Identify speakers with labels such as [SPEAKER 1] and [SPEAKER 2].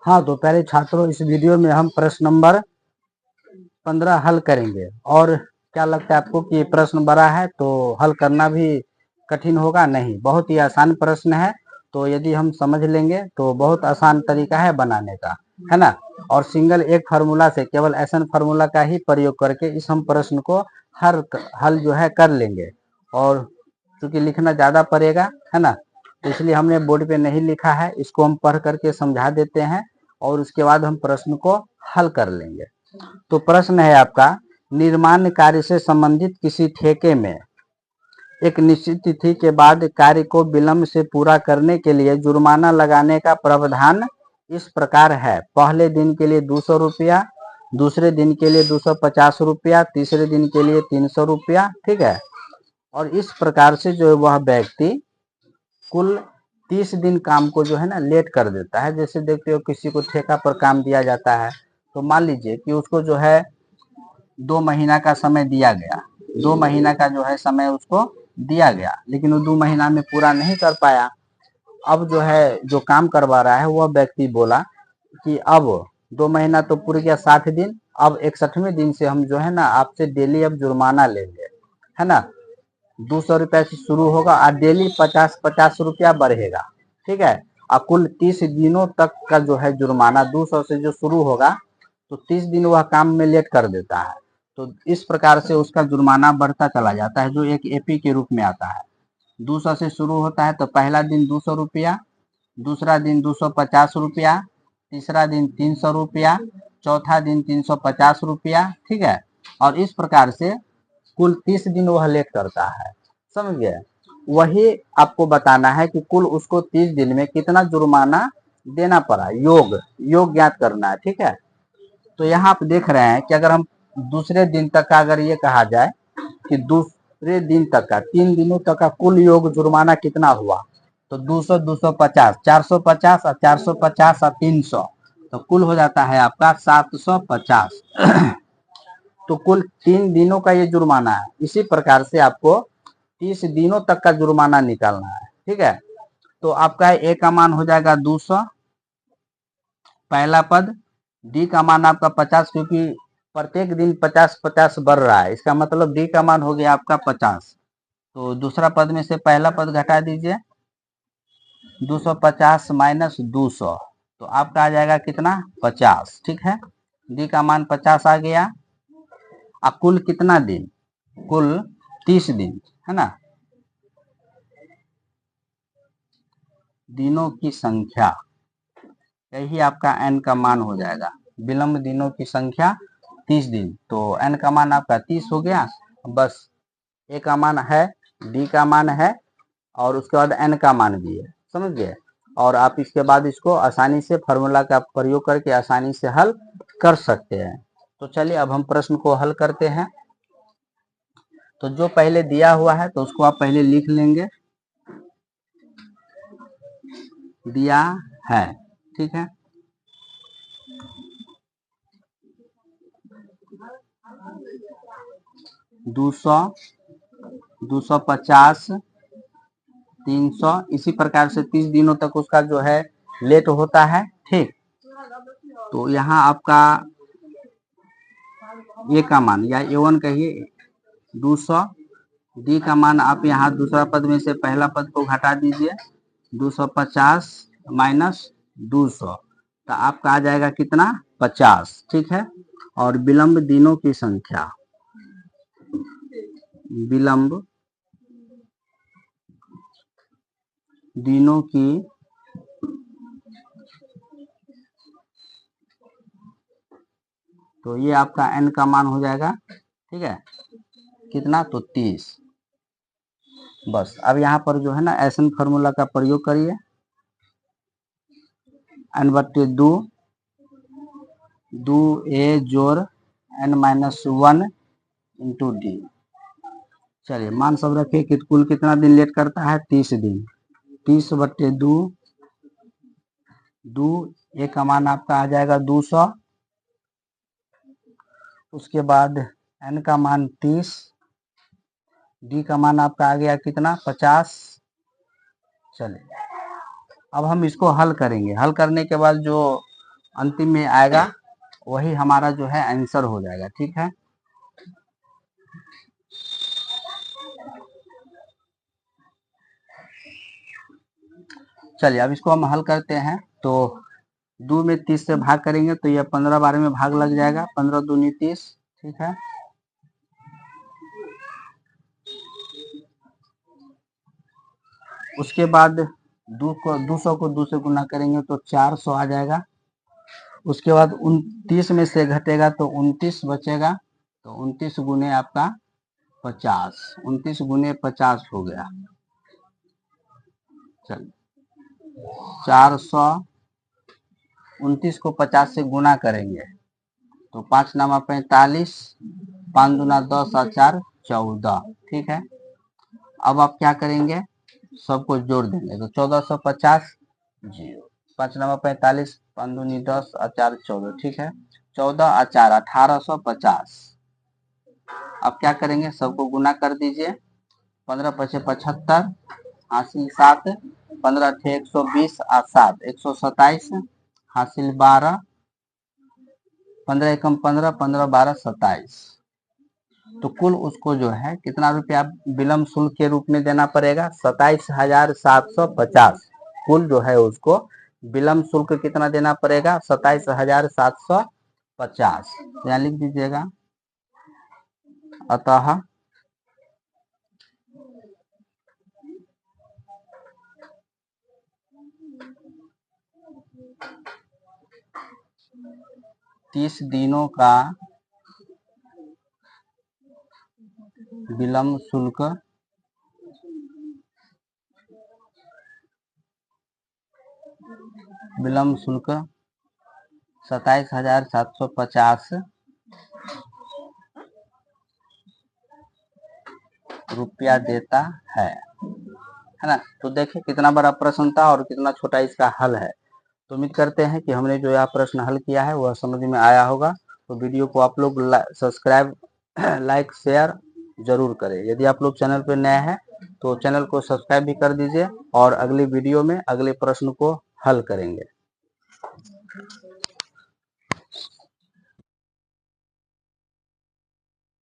[SPEAKER 1] हाँ, तो पहले छात्रों इस वीडियो में हम प्रश्न नंबर 15 हल करेंगे। और क्या लगता है आपको कि प्रश्न बड़ा है तो हल करना भी कठिन होगा? नहीं, बहुत ही आसान प्रश्न है। तो यदि हम समझ लेंगे तो बहुत आसान तरीका है बनाने का, है ना। और सिंगल एक फार्मूला से, केवल ऐसा फार्मूला का ही प्रयोग करके इस हम प्रश्न को हल जो है कर लेंगे। और चूंकि लिखना ज्यादा पड़ेगा, है ना, तो इसलिए हमने बोर्ड पे नहीं लिखा है। इसको हम पढ़ करके समझा देते हैं और उसके बाद हम प्रश्न को हल कर लेंगे। तो प्रश्न है आपका, निर्माण कार्य से संबंधित किसी ठेके में एक निश्चित तिथि के बाद कार्य को विलंब से पूरा करने के लिए जुर्माना लगाने का प्रावधान इस प्रकार है। पहले दिन के लिए 200 रुपया, दूसरे दिन के लिए 250 रुपया, तीसरे दिन के लिए 300 रुपया, ठीक है। और इस प्रकार से जो है वह व्यक्ति कुल 30 दिन काम को जो है ना लेट कर देता है। जैसे देखते हो किसी को ठेका पर काम दिया जाता है, तो मान लीजिए कि उसको जो है 2 महीना का समय दिया गया, 2 महीना का जो है समय उसको दिया गया, लेकिन वो 2 महीना में पूरा नहीं कर पाया। अब जो है जो काम करवा रहा है वह व्यक्ति बोला कि अब 2 महीना तो पूरा गया, 60 दिन, अब 61वें दिन से हम जो है ना आपसे डेली अब जुर्माना लेंगे, है ना। 200 रुपए से शुरू होगा और डेली 50-50 रुपया बढ़ेगा, ठीक है। और कुल 30 दिनों तक का जो है जुर्माना 200 से जो शुरू होगा, तो 30 दिन वह काम में लेट कर देता है, तो इस प्रकार से उसका जुर्माना बढ़ता चला जाता है, जो एक एपी के रूप में आता है। 200 से शुरू होता है तो पहला दिन 200 रुपया, दूसरा दिन 250 रुपया, तीसरा दिन 300 रुपया, चौथा दिन 350 रुपया, ठीक है। और इस प्रकार से कुल 30 दिन वह लेट करता है, समझ गए। वही आपको बताना है कि कुल उसको 30 दिन में कितना जुर्माना देना पड़ा, योग ज्ञात करना है, ठीक है। तो यहाँ आप देख रहे हैं कि अगर हम दूसरे दिन तक का अगर ये कहा जाए कि दूसरे दिन तक का 3 दिनों तक का कुल योग जुर्माना कितना हुआ, तो 200, 250, 450 और 450 और 300, तो कुल हो जाता है आपका 750। तो कुल 3 दिनों का ये जुर्माना है। इसी प्रकार से आपको 30 दिनों तक का जुर्माना निकालना है, ठीक है। तो आपका ए का मान हो जाएगा 200, पहला पद। डी का मान आपका 50, क्योंकि प्रत्येक दिन 50-50 बढ़ रहा है, इसका मतलब डी का मान हो गया आपका 50। तो दूसरा पद में से पहला पद घटा दीजिए, 250 माइनस 200, तो आपका आ जाएगा कितना, 50, ठीक है। डी का मान 50 आ गया। अब कुल कितना दिन, कुल 30 दिन, है ना। दिनों की संख्या, यही आपका एन का मान हो जाएगा। विलंब दिनों की संख्या 30 दिन, तो एन का मान आपका 30 हो गया। बस ए का मान है, डी का मान है, और उसके बाद एन का मान भी है, समझ गए। और आप इसके बाद इसको आसानी से फार्मूला का प्रयोग करके आसानी से हल कर सकते हैं। तो चलिए अब हम प्रश्न को हल करते हैं। तो जो पहले दिया हुआ है तो उसको आप पहले लिख लेंगे, दिया है, ठीक है। दो सौ, 250, 300, इसी प्रकार से 30 दिनों तक उसका जो है लेट होता है, ठीक। तो यहाँ आपका ए का मान या A1 कहिए 200, डी का मान आप यहाँ दूसरा पद में से पहला पद को घटा दीजिए, 250 माइनस 200, तो आपका आ जाएगा कितना, 50, ठीक है। और विलंब दिनों की संख्या, विलंब दिनों की तो ये आपका एन का मान हो जाएगा, ठीक है, कितना, तो 30। बस अब यहाँ पर जो है ना एसन फार्मूला का प्रयोग करिए, एन बट्टे 2, 2a जोड़ n-1 इंटू डी। चलिए मान सब रखिए कि कुल कितना दिन लेट करता है, 30 दिन। 30 बट्टे 2, 2 ए का मान आपका आ जाएगा 200, उसके बाद एन का मान 30, डी का मान आपका आ गया कितना, 50। चलिए अब हम इसको हल करेंगे। हल करने के बाद जो अंतिम में आएगा वही हमारा जो है आंसर हो जाएगा। ठीक है, चलिए अब इसको हम हल करते हैं। तो 2 में 30 से भाग करेंगे तो यह 15 12 में भाग लग जाएगा, 15 दूनी 30। ठीक है, उसके बाद 200 को 2 से गुना करेंगे तो 400 आ जाएगा। उसके बाद 29 में से घटेगा तो 29 बचेगा, तो 29 गुने आपका 50, 29 गुने 50 हो गया। चलिए 400, 29 को 50 से गुना करेंगे तो 5 नामा 45, 5 दूना 10 और 4 14। ठीक है, अब आप क्या करेंगे, सबको जोड़ देंगे तो 1450 जीरो, 5 नामा 45, 5 दूनी 10 और 4 14। ठीक है, 14 और 4 1850। अब क्या करेंगे, सबको गुना कर दीजिए, 15 पचे 75, हासिल 7, 15 थे 120 और 7 127, हासिल 12, 15 एकम 15, 15 12 27। तो कुल उसको जो है कितना रुपया विलम्ब शुल्क के रूप में देना पड़ेगा, 27,750। कुल जो है उसको विलम्ब शुल्क कितना देना पड़ेगा, 27,750। यहाँ लिख दीजिएगा, अतः 30 दिनों का विलम्ब शुल्क विलम्ब शुल्क 27,750 रुपया देता है ना। तो देखिए कितना बड़ा प्रश्न था और कितना छोटा इसका हल है। तो उम्मीद करते हैं कि हमने जो यह प्रश्न हल किया है वह समझ में आया होगा। तो वीडियो को आप लोग सब्सक्राइब लाइक शेयर जरूर करें। यदि आप लोग चैनल पर नए हैं तो चैनल को सब्सक्राइब भी कर दीजिए और अगली वीडियो में अगले प्रश्न को हल करेंगे।